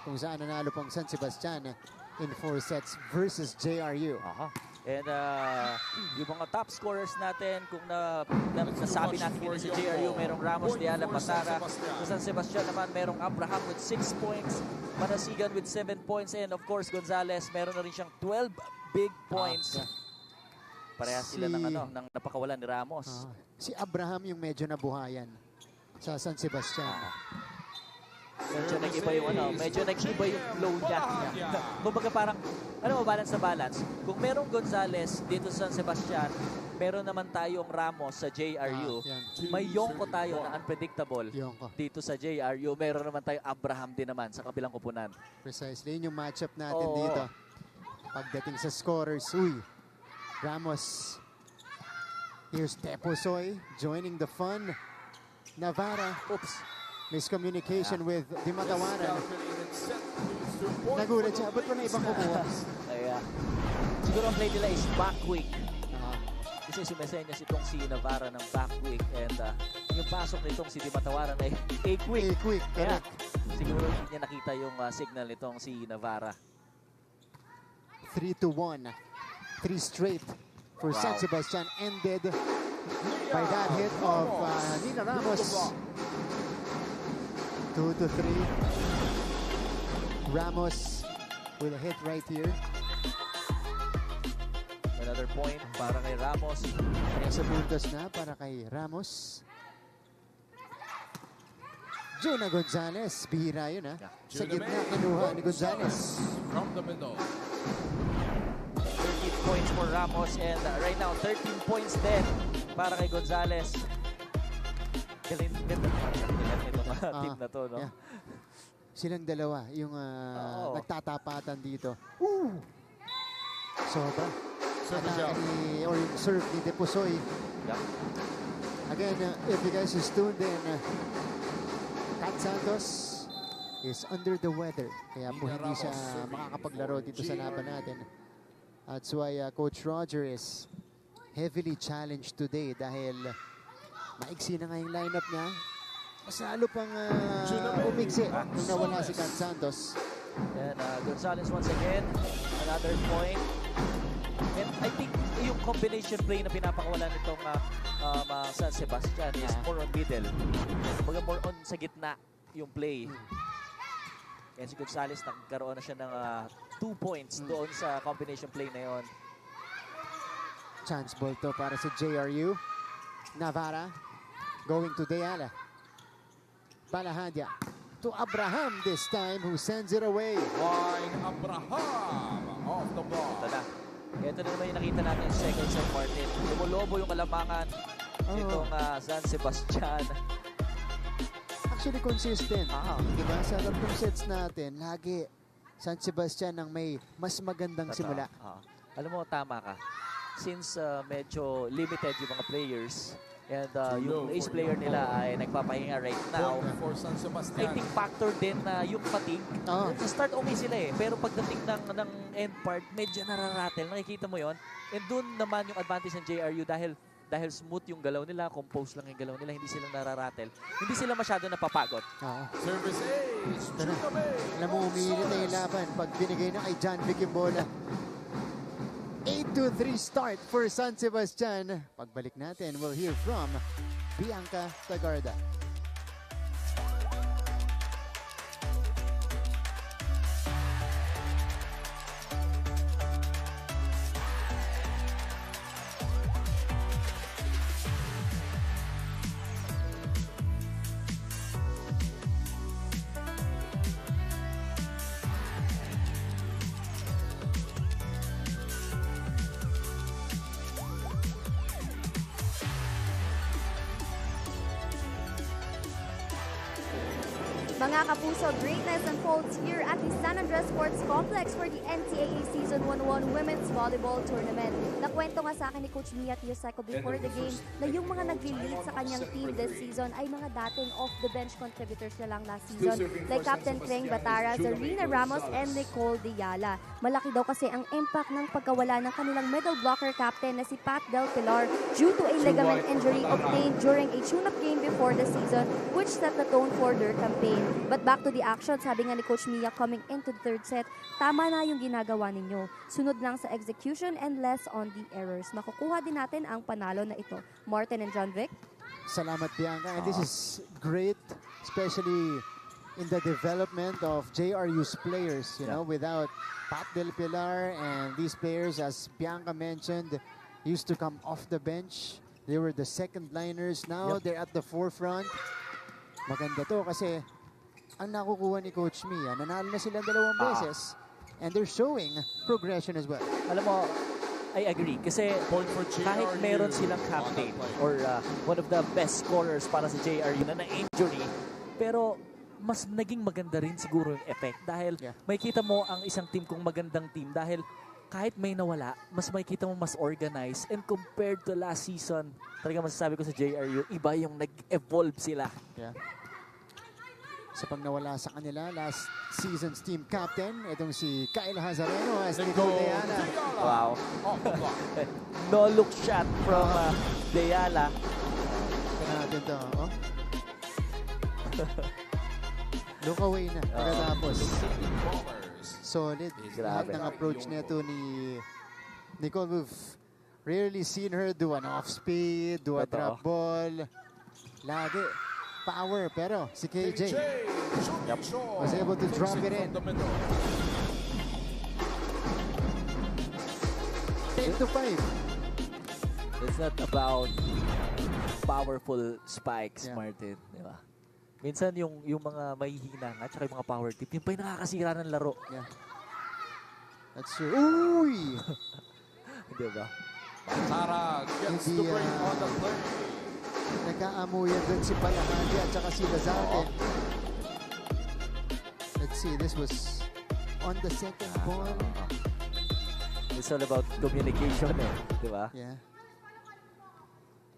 kung saan nanalo pong San Sebastian in 4 sets versus JRU. And yung mga top scorers natin, kung nasabi natin yun sa JRU, merong Ramos, Diala, Patara. Sa San Sebastian naman, merong Abraham with 6 points, Manasigan with 7 points, and of course, Gonzales, meron na rin siyang 12 big points. Parehas sila ng napakawalan ni Ramos. Si Abraham yung medyo nabuhayan sa San Sebastian. Medyo nag-iba yung flow niya. Kumbaga parang, balance na balance. Kung merong Gonzales dito sa San Sebastian, meron naman tayong Ramos sa JRU. May Yongko tayo na unpredictable dito sa JRU. Meron naman tayong Abraham din naman sa kabilang kupunan. Precisely, yun yung matchup natin dito. Pagdating sa scorers, Ramos. Here's Teposoy joining the fun. Navarra. Miscommunication with Di Matawaran. Nagulat siya. Ba't pa na ibang kukuha? Siguro ang play nila is back quick. Kasi sumesenyas itong si Navarra ng back quick. And yung pasok nitong si Di Matawaran ay A-quick. A-quick, correct. Siguro hindi niya nakita yung signal nitong si Navarra. 3-1. 3 straight for San Sebastian. Ended by that hit of Nina Ramos. 2-3. Ramos with a hit right here. Another point para kay Ramos. Sa puntos na para kay Ramos. Jonah Gonzales. Bihira yun Sa gitna kinuha ni Gonzales. From the middle. 13 points for Ramos and right now 13 points din para kay Gonzales. Galing nito team na to, no? Silang dalawa yung nagtatapatan dito. Sobra. Or yung serve ni Teposoy. Again, if you guys is tuned in, Kat Santos is under the weather. Kaya po hindi siya makakapaglaro dito sa laban natin. That's why Coach Roger is heavily challenged today dahil maiksi na nga yung lineup niya. Mas lalo pang umiksi nung nawala si Kat Santos. And Gonzales once again, another point. And I think yung combination play na pinapakawalan nitong San Sebastian is more on middle. More on sa gitna yung play. And si Gonzales nagkaroon na siya ng 2 points doon sa combination play na yon. Chance ball to para sa JRU. Navarra going to Diala. Balahadia to Abraham this time, who sends it away. Abraham off the ball. Ito na naman yung nakita natin sa second set, Martin. Lumulobo yung kalamangan nitong San Sebastian. Actually consistent. Diba? Sa tatlong sets natin, lagi San Sebastian ang may mas magandang simula. Alam mo, tama ka. Since medyo limited yung mga players, and yung ace player nila ay nagpapahinga right now, I think factor din na yung fatigue. Sa start okay sila pero pagdating ng end part, medyo nararatel. Nakikita mo yon. And doon naman yung advantage ng JRU dahil smooth yung galaw nila, compose lang yung galaw nila, hindi sila nararatel. Hindi sila masyado napapagod. Service ace. Alam mo, umiinit na yung laban pag binigay na kay John Vic yung bola. 8-3 start for San Sebastian. Pagbalik natin, we'll hear from Bianca Tagarda. Mga kapuso, greatness unfolds here at the San Andres Sports Complex for the NCAA Season 1-1 Women's Volleyball Tournament. Nakwento nga sa akin ni Coach Mia Tioseco before the game na yung mga nagli-lead sa kanyang team this season ay mga dating off-the-bench contributors na lang last season, like Captain Kreng Batara, Zarina Ramos, and Nicole Diala. Malaki daw kasi ang impact ng pagkawala ng kanilang middle blocker captain na si Pat Del Pilar due to a ligament injury obtained during a tune-up game before the season, which set the tone for their campaign. But back to the action, sabi nga ni Coach Mia coming into the third set, tama na yung ginagawa ninyo. Sunod lang sa execution and less on the errors. Makukuha din natin ang panalo na ito. Martin and John Vic. Salamat, Bianca. And this is great, especially in the development of JRU's players, you know, without Pat Del Pilar and these players, as Bianca mentioned, used to come off the bench. They were the second liners. Now they're at the forefront. Maganda to kasi ang nakukuha ni Coach Mia, nanalo na silang 2 beses and they're showing progression as well. Alam mo, I agree. Kasi kahit meron silang captain or one of the best scorers para sa JRU na na-injury, pero mas naging maganda rin siguro yung effect dahil may kita mo ang isang team kung magandang team dahil kahit may nawala, mas makikita mo mas organized and compared to last season, talaga masasabi ko sa JRU, iba yung nag-evolve sila. Sa pag nawala sa kanila, last season's team captain, itong si Kyle Hazareno as Nicole Deala. Wow. No look shot from Deala. Tignan natin to. Oh. Look away na. Pagkatapos. Solid. Lahat ng approach nito ni Nicole. We've rarely seen her do an off-speed, do a drop ball. Lagi. Power. Pero si KJ was able to drop it in. 10-5. It's not about powerful spikes, Martin. Di ba? Minsan yung mga mahihina at saka yung mga power tip, yung pa yung nakakasira ng laro. That's true. Uy! Di ba? Sara gets to bring on the play. Nagkaamuyan dun si Palahagi at saka si Lazarte. Let's see, this was on the second ball. It's all about communication di ba? Yeah.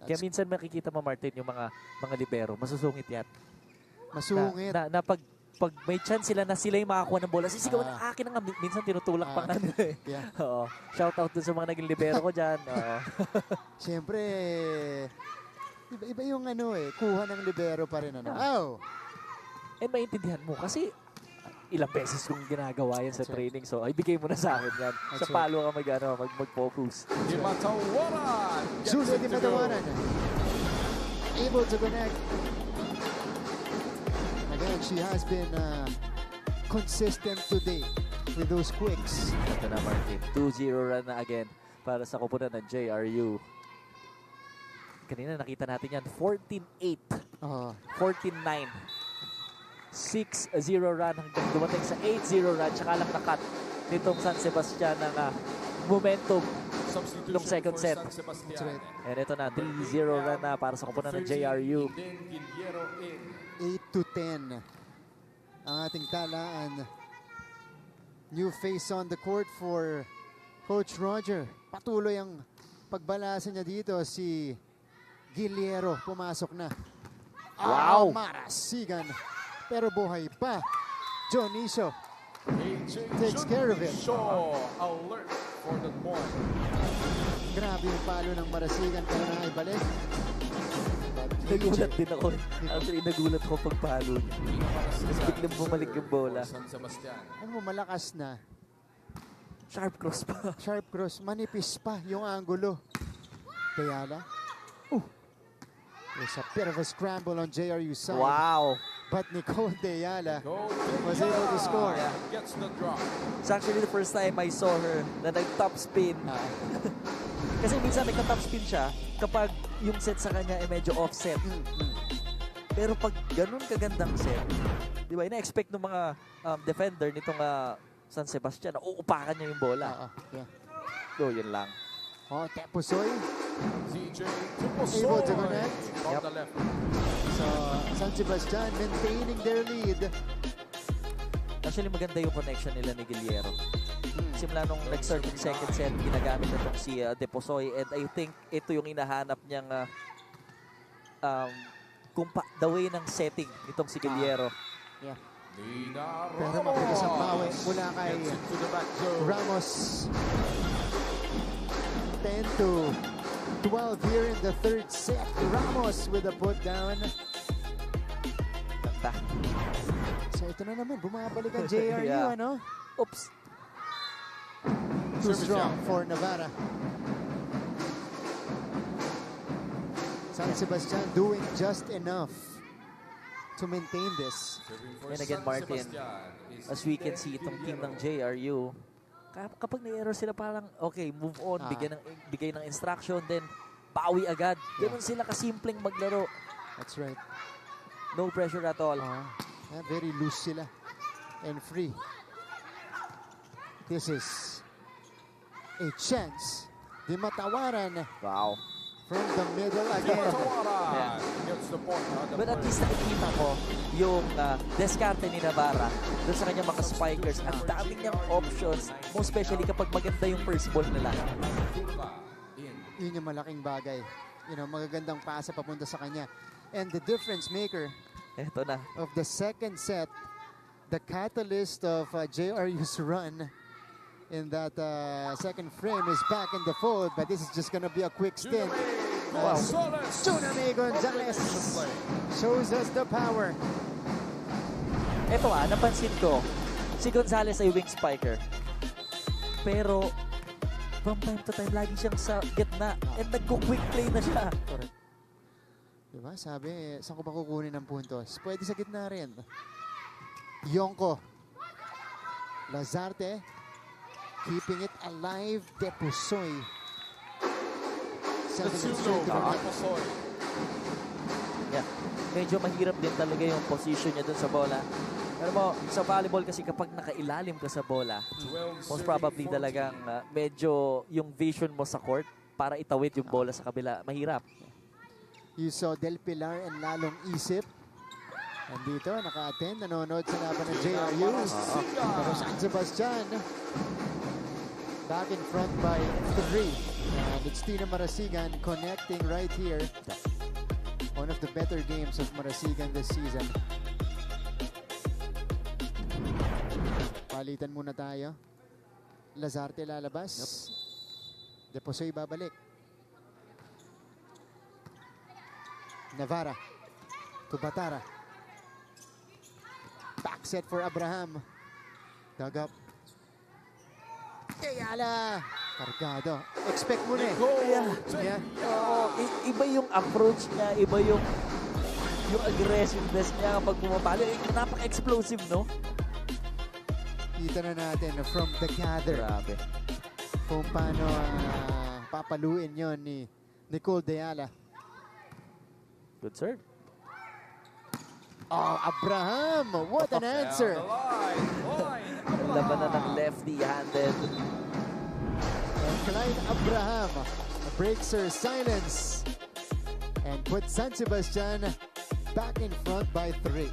Kaya minsan makikita mo, Martin, yung mga libero, masusungit yan. Masungit. Na pag may chance sila na sila yung makakuha ng bola, sisigaw na akin na nga, minsan tinutulak pa nga nila Oo. Shout out dun sa mga naging libero ko dyan. Siyempre, iba yung kuha ng libero pa rin. And maintindihan mo kasi ilang beses kong ginagawa yan sa training. So, ay bigay mo na sa akin yan. Sa palo ka mag-focus. Zulia Di Matawanan. Able to connect. Again, she has been consistent today with those quicks. Ito na, Martin. 2-0 run na again para sa kupunan ng JRU. Kanina nakita natin yan. 14-8. 14-9. 6-0 run hanggang dumating sa 8-0 run. Tsaka lang nakat nitong San Sebastian ng momentum nung second set. And ito na, 3-0 run na para sa kupunan ng JRU. 8-10 ang ating talaan. New face on the court for Coach Roger. Patuloy ang pagbalasa niya dito. Si Giliero pumasok na. Wow! Marasigan. Pero buhay pa. Jonicio takes care of it. Alert for the point. Grabe yung palo ng Marasigan pero na ibalik. Nagulat din ako. Actually, nagulat ako pag palo. Mas biglang bumalik yung bola. Ano mo, malakas na. Sharp cross pa. Sharp cross. Manipis pa yung angulo. Deala. There's a bit of a scramble on JRU side. Wow. But Nicole Deala was able to score. Gets the drop. It's actually the first time I saw her na nag-top spin. Kasi minsan nagka-top spin siya kapag yung set sa kanya ay medyo offset. Pero pag ganun kagandang set, di ba, ina-expect ng mga defender nitong San Sebastian na uupakan niya yung bola. So, yun lang. Tepusoy. Able to connect. On the left. So, San Sebastian maintaining their lead. Actually, maganda yung connection nila ni Giliero. Simula nung nag-start yung second set, ginagamit na itong si Deposoy. And I think ito yung inahanap niyang the way ng setting itong si Giliero. Pero makinis ang bawi mula kay Ramos. 10-12 here in the third set. Ramos with a put down. makita. So ito na naman, bumabalik ang JRU, Yeah. ano? Oops. Too Service strong down. for Navarra. San Sebastian doing just enough to maintain this. And again, Martin, as we can see, itong team ng JRU, kapag na-error sila parang, okay, move on, bigay ng instruction, then bawi agad. Ganun sila kasimpleng maglaro. That's right. No pressure at all. Very loose sila and free. This is a chance. Di matawaran Wow. from the middle again. Yeah. Gets the point. But at least nakikita ko yung diskarte ni Navarra doon sa kanyang mga spikers. Ang daming niyang options, most especially kapag maganda yung first ball nila. Yun yung malaking bagay. You know, magagandang pasa papunta sa kanya. And the difference maker Eto na. of the second set, the catalyst of JRU's run in that second frame is back in the fold, but this is just gonna be a quick stint. Tsunami Gonzalez shows us the power. Eto napansin ko, si Gonzalez ay wing spiker. Pero, from time to time, lagi siyang sa gitna. And nagko-quick play na siya. Correct. Diba? Sabi, saan ko ba kukunin ng puntos? Pwede sa gitna rin. Yonko. Lazarte. Keeping it alive. Depusoy. Yeah. Medyo mahirap din talaga yung position niya dun sa bola. Pero mo, sa volleyball kasi kapag nakailalim ka sa bola, most probably talagang medyo yung vision mo sa court para itawid yung bola sa kabila, mahirap. You saw Del Pilar and Lalong Isip. Nandito, naka-attend, nanonood sa laban ng JRU. Pero San Sebastian, back in front by 3. And it's Tina Marasigan connecting right here. One of the better games of Marasigan this season. Palitan muna tayo. Lazarte lalabas. Depusoy babalik. Navarra to Batara. Back set for Abraham. Dug up. Ayala. Cargado. Expect mo na Yeah. Iba yung approach niya, iba yung aggressiveness niya kapag pumapalo. Napaka-explosive, no? Kita na natin from the gather. Grabe. Kung paano papaluin yon ni Nicole Deala. Good serve. Oh, Abraham! What an answer! Laban na ng lefty-handed. And Clyde Abraham breaks her silence and puts San Sebastian back in front by 3.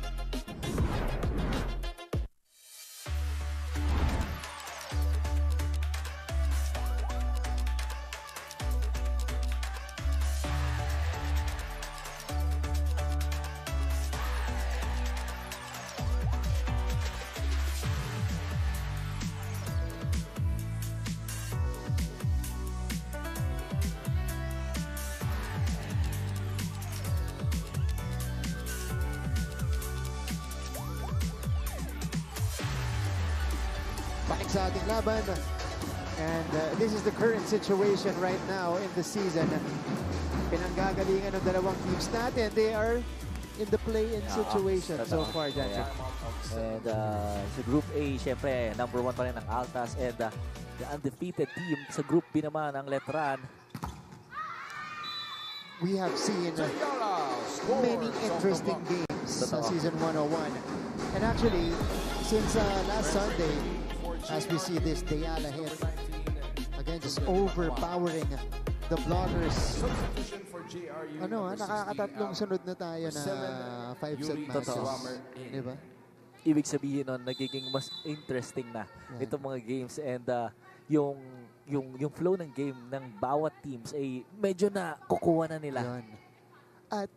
Balik sa ating laban. And this is the current situation right now in the season. Pinanggagalingan ng dalawang teams natin. They are in the play-in situation so far, Jansen. And sa Group A, syempre, number 1 pa rin ang Altas. And the undefeated team sa Group B naman, ang Letran. We have seen many interesting games sa Season 101. And actually, since last Sunday, as we see this Deala hit, again, just overpowering the blockers. Nakakatatlong sunod na tayo na 5-set matches. Diba? Ibig sabihin nun, nagiging mas interesting na itong mga games. And yung flow ng game ng bawat teams ay medyo na kukuha na nila. Yun. At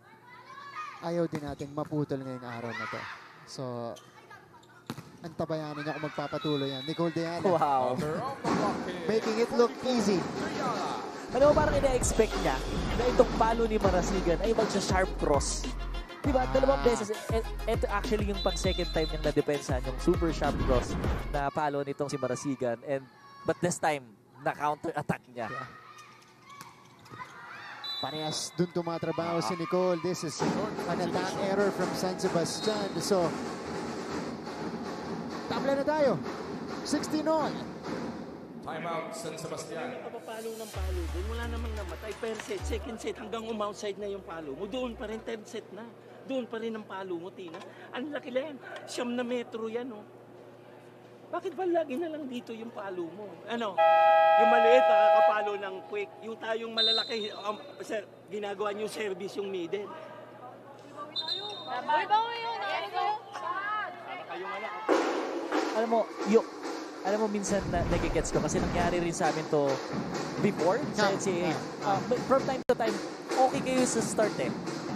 ayaw din nating maputol ngayong araw na to. So, antabayanan niya kung magpapatuloy yan. Nicole Deala. Wow. Making it look easy. Ano parang ina-expect niya na itong palo ni Marasigan ay magsha-sharp cross. Diba, dalawang beses. Ito actually yung pang second time niyang na-depensahan yung super shot cross na palo nitong si Marasigan. But this time, na-counter-attack niya. Yeah. Parehas dun tumatrabaho si Nicole. This is an attack error from San Sebastian. So, tabla na tayo. 16 all. Timeout, San Sebastian. Palo ng palo doon, wala namang namatay. Per set, second set, hanggang umoutside na yung palo mo. Doon pa rin, third set na. Doon pa rin ang palo mo, Tina. Ang laki lang. 9 na metro yan, oh. Bakit ba lagi na lang dito yung palo mo? Ano? Yung maliit, nakakapalo ng quick. Yung tayong malalaki, ginagawa niyo service yung middle. Alam mo, minsan nagigets ko kasi nangyari rin sa amin to before sa NCAA. From time to time, okay kayo sa start eh.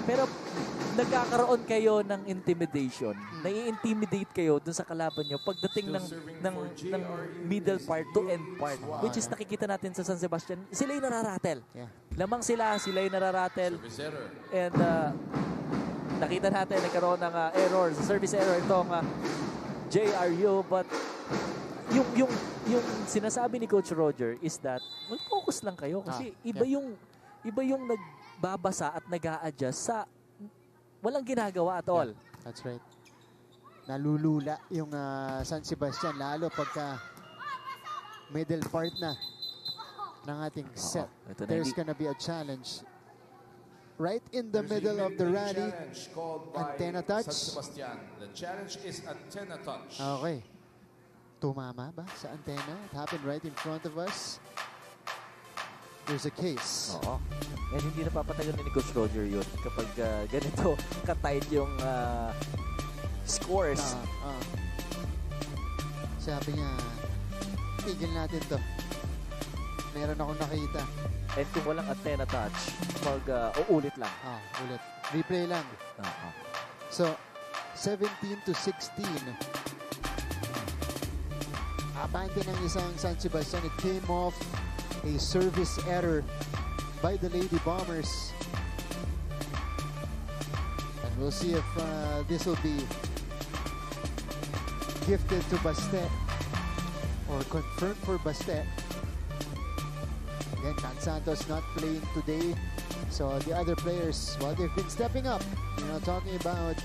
Pero nagkakaroon kayo ng intimidation. Nai-intimidate kayo dun sa kalaban nyo pagdating ng middle part to end part. Which is nakikita natin sa San Sebastian. Sila yung nararatel. Yeah. Lamang sila yung nararatel. And nakita natin nagkaroon ng error, service error itong JRU. But yung sinasabi ni Coach Roger is that mag-focus lang kayo kasi iba yung nagbabasa at nag-a-adjust sa walang ginagawa at all. Yeah, that's right. Nalulula yung San Sebastian lalo pagka middle part na ng ating set. There's gonna be a challenge right in the middle of the rally. Antenna touch. San Sebastian. The challenge is antenna touch. Okay. Tumama ba sa antenna? It happened right in front of us. There's a case. Oo. And hindi napapatagal ni Coach Roger yun kapag ganito ka-tight yung scores. Sabi niya, tigil natin to. Meron akong nakita. And kung walang antenna touch, uulit lang. Ulit. Replay lang. So, 17 to 16. Abante ng isang San Sebastian. It came off a service error by the Lady Bombers. And we'll see if this will be gifted to Bastet or confirmed for Bastet. Again, Kat Santos not playing today. So the other players, well, they've been stepping up. You know, talking about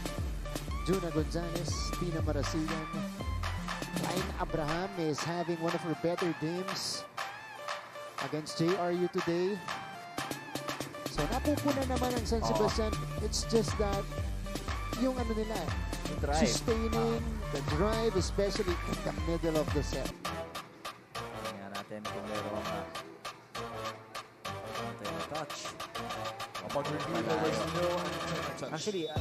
Juna Gonzalez, Tina Marasigan. Ryan Abraham is having one of her better games against JRU today. So napupuna naman ang San Sebastian. It's just that yung ano nila, sustaining the drive, especially in the middle of the set. Tingnan natin kung mayroong antenna touch. Actually, I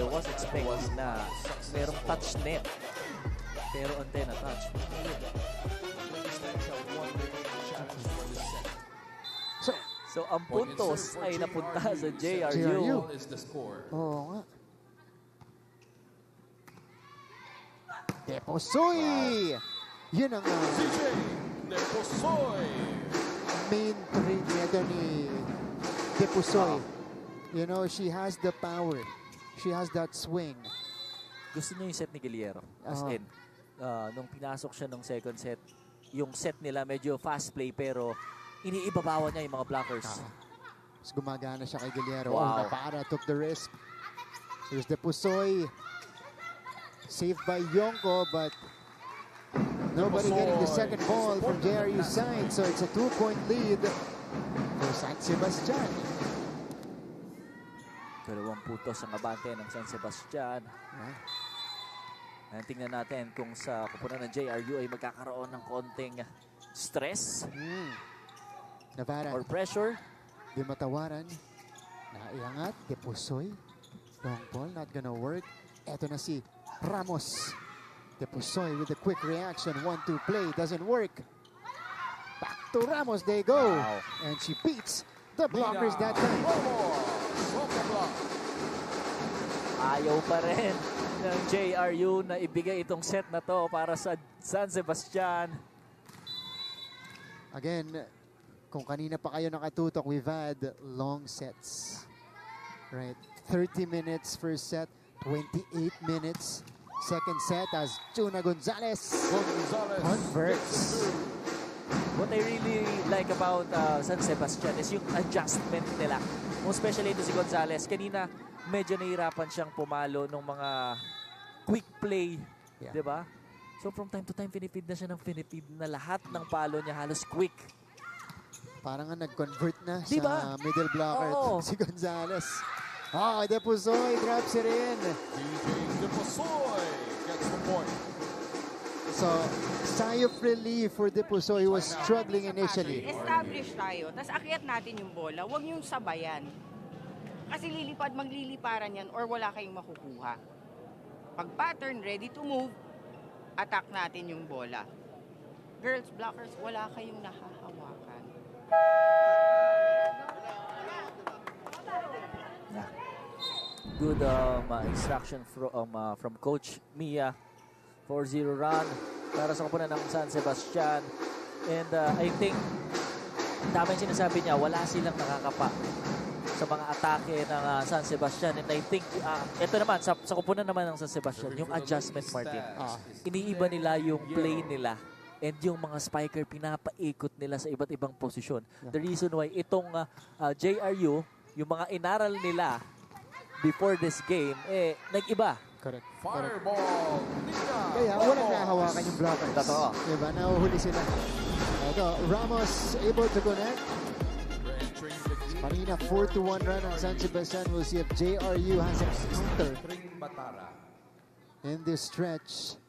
was expecting na mayroong touch net. Pero antenna touch. So ang puntos ay napunta sa JRU. Oo nga. Deposoy! Yun ang main trait nito ni Deposoy. You know, she has the power. She has that swing. Gusto niya yung set ni Giliero. As in, nung pinasok siya ng second set, yung set nila medyo fast play pero iniibabawan niya yung mga blockers. Mas gumagana siya kay Giliero. Wow. Napara took the risk. Here's Deposoy. Saved by Yonko, but nobody getting the second ball from JRU side. So it's a 2-point lead for San Sebastian. 2 puntos ang abante ng San Sebastian. Tingnan natin kung sa kupunan ng JRU ay magkakaroon ng konting stress Navarra or pressure. Di matawaran. Naiangat. Deposoy. Long ball. Not gonna work. Eto na si Ramos. Deposoy with a quick reaction. 1-2 play. Doesn't work. Back to Ramos. They go. Wow. And she beats the blockers that time. Ayaw pa rin ng JRU na ibigay itong set na to para sa San Sebastian. Again, kung kanina pa kayo nakatutok, we've had long sets. Right? 30 minutes first set, 28 minutes second set as Juna Gonzalez converts. What I really like about San Sebastian is yung adjustment nila. Most especially ito si Gonzalez. Kanina, medyo nahihirapan siyang pumalo ng mga quick play. Yeah. Diba? So from time to time, pinipid na siya ng pinipid na lahat ng palo niya halos quick. Parang nga nag-convert na Diba? sa middle blocker Oo. si Gonzalez. Depusoy drops it in. DJ Deposoy gets the point. So, sigh of relief for Depusoy. He was struggling initially. Establish tayo, tapos akyat natin yung bola, huwag yung sabayan. Kasi magliliparan yan or wala kayong makukuha. Pag pattern, ready to move, attack natin yung bola. Girls, blockers, wala kayong nahahawakan. Good instruction from Coach Mia. 4-0 run para sa koponan ng San Sebastian. And I think, tama yung sinasabi niya, wala silang nakakapa sa mga atake ng San Sebastian. And I think, ito naman, sa koponan naman ng San Sebastian, yung adjustment, Martin. Iniiba nila yung play nila. And yung mga spiker, pinapaikot nila sa iba't ibang posisyon. The reason why itong JRU, yung mga inaral nila before this game, nag-iba. Correct. Fireball. Kaya walang nahahawakan yung blockers. Totoo. Diba? Nahuhuli sila. Ito, Ramos able to connect. Kanina 4-1 run ang San Sebastian. We'll see if JRU has a counter in this stretch.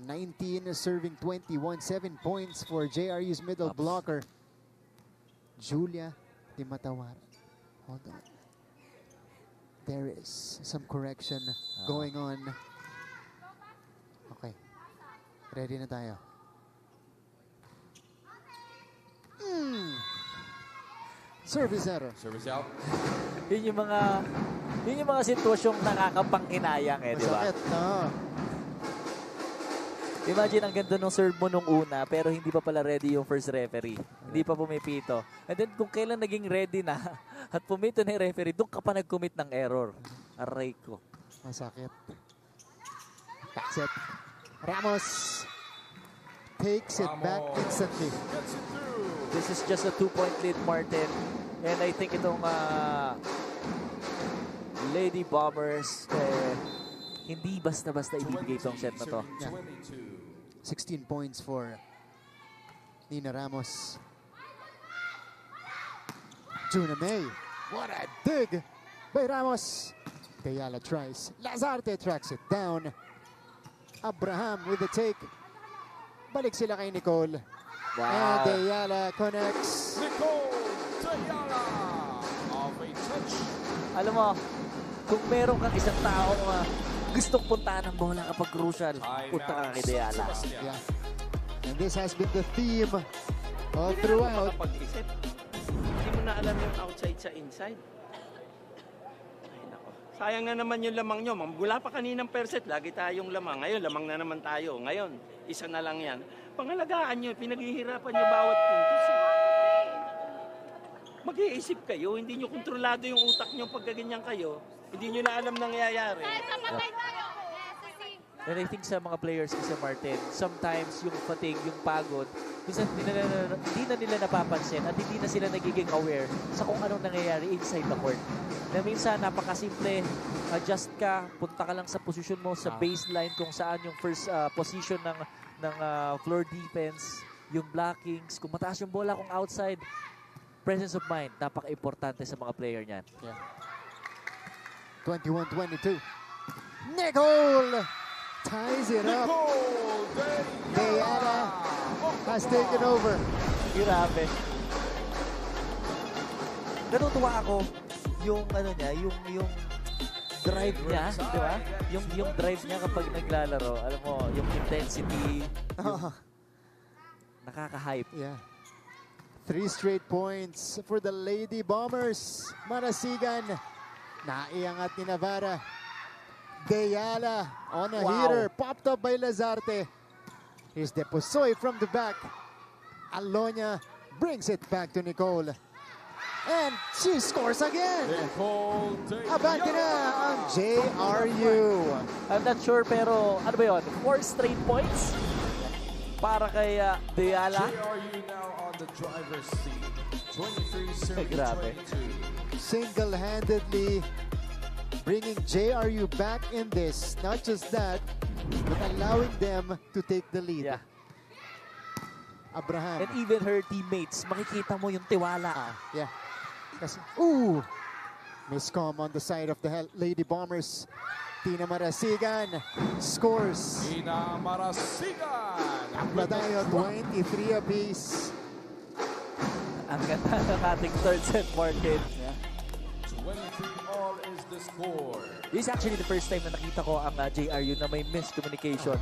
19 serving 21. 7 points for JRU's middle blocker. Julia Di Matawara. Hold on. There is some correction going on. Okay. Ready na tayo. Service error. Service out. Yun yung mga sitwasyong nakakapanghinayang di ba? Masakit, no? Imagine ang ganda ng serve mo nung una pero hindi pa pala ready yung first referee. Hindi pa pumipito. And then kung kailan naging ready na at pumito na yung referee, doon ka pa nag-commit ng error. Aray ko. Masakit. Back set. Ramos takes it back instantly. This is just a 2-point lead, Martin. And I think itong Lady Bombers, hindi basta-basta ibibigay itong set na to. Yeah. 16 points for Nina Ramos. Juna May. What a dig by Ramos. Deyala tries. Lazarte tracks it down. Abraham with the take. Balik sila kay Nicole. Wow. And Deyala connects. Nicole Deyala of a touch. Alam mo, kung meron kang isang taong gustong puntahan ng bola kapag crucial, punta ka kay Deyala. Yeah. And this has been the theme all throughout. Makapag-isip. Hindi mo na alam yung outside sa inside. Ay, nako. Sayang na naman yung lamang nyo. Mula pa kaninang per set, lagi tayong lamang. Ngayon, lamang na naman tayo. Ngayon, isa na lang yan. Pangalagaan nyo, pinaghihirapan nyo bawat puntos. Mag-iisip kayo, hindi nyo kontrolado yung utak nyo pag ganyan kayo. Hindi nyo na alam nangyayari. And I think sa mga players kasi, Martin, sometimes yung fatigue, yung pagod, minsan hindi na nila napapansin at hindi na sila nagiging aware sa kung anong nangyayari inside the court. Na minsan, napakasimple, adjust ka, punta ka lang sa posisyon mo, sa baseline, kung saan yung first position ng floor defense, yung blockings, kung mataas yung bola, kung outside, presence of mind, napaka-importante sa mga player niyan. Yeah. 21-22. Nicole ties it up. Deyala has taken over. Grabe. Natutuwa ako yung niya, yung drive niya, di ba? Yung drive niya kapag naglalaro, alam mo, yung intensity, yung nakaka-hype. Yeah. 3 straight points for the Lady Bombers. Manasigan. Naiangat ni Navarra. Deyala on a heater. Popped up by Lazarte. Here's Depusoy from the back. Alonia brings it back to Nicole. And she scores again. Nicole Abante na ang JRU. I'm not sure pero ano ba yun? 4 straight points para kay Diala. JRU now on the driver's seat. 23 Grabe. 22. Single-handedly bringing JRU back in this. Not just that, but allowing them to take the lead. Yeah. Abraham. And even her teammates, makikita mo yung tiwala. Yeah. Kasi, ooh! Miscom on the side of the Lady Bombers. Tina Marasigan scores. Tina Marasigan. Akla tayo, 23 apiece. Ang ganda ng ating third set, Martin. 23 all is the score. This is actually the first time na nakita ko ang JRU na may miscommunication.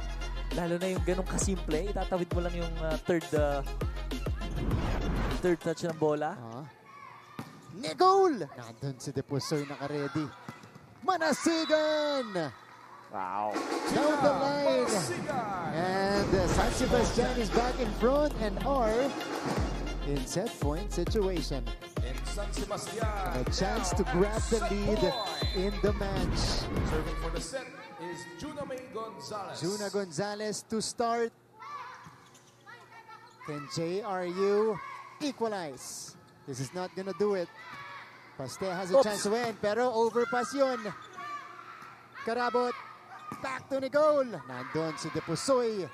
Lalo na yung ganong kasimple, itatawid mo lang yung third touch ng bola. Nicole! Nandun si Depusoy naka-ready. Manasigan! Wow. Down the line. Marasigan. And San Sebastian is back in front and are in set point situation. In San Sebastian. A chance to now grab at the set lead point. in the match. Serving for the set is Juna May Gonzalez. Juna Gonzalez to start. Can JRU equalize? This is not gonna do it. Paste has a Oops. chance to win, pero overpass yun. Karabot, back to Nicole. Nandun si Depusoy.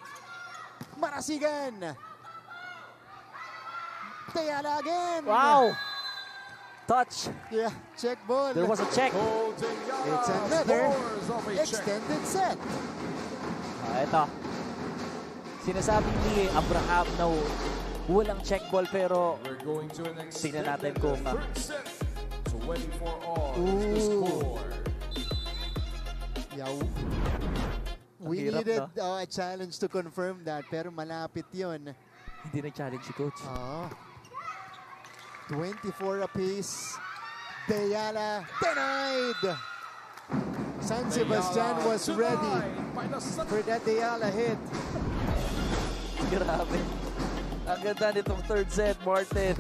Marasigan. Tayala again. Wow! Touch. Yeah, check ball. There was a check. Nicole Diala It's another scores off a check. extended set. Ito. Sinasabi ni Abraham na walang check ball pero We're going to an tingnan extended natin kung third set. 24 all is the Ooh. score. Yeah, we Ang hirap, needed no? a challenge to confirm that, pero malapit yun. hindi nag-challenge si coach. 24 apiece. Deyala denied. San Sebastian Diala was ready denied by the San for that Deyala hit. Grabe. Ang ganda nitong third set, Martin.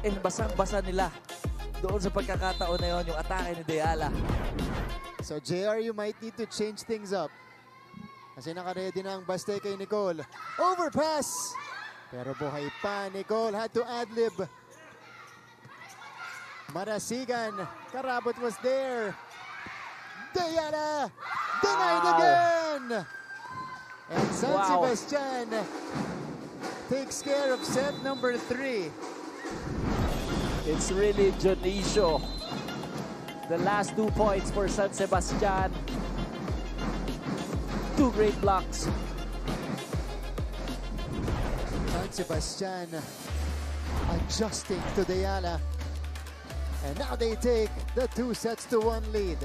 And basang-basa nila doon sa pagkakataon na yon yung atake ni Diala. So JRU might need to change things up. Kasi naka-ready na ang baste kay Nicole. Overpass! Pero buhay pa. Nicole had to ad-lib. Marasigan. Karabot was there. Diana denied Wow. again. And San Wow. Sebastian takes care of set number 3. It's really Dionisio. The last 2 points for San Sebastian. 2 great blocks. San Sebastian adjusting to Diana. And now they take the 2-1 lead.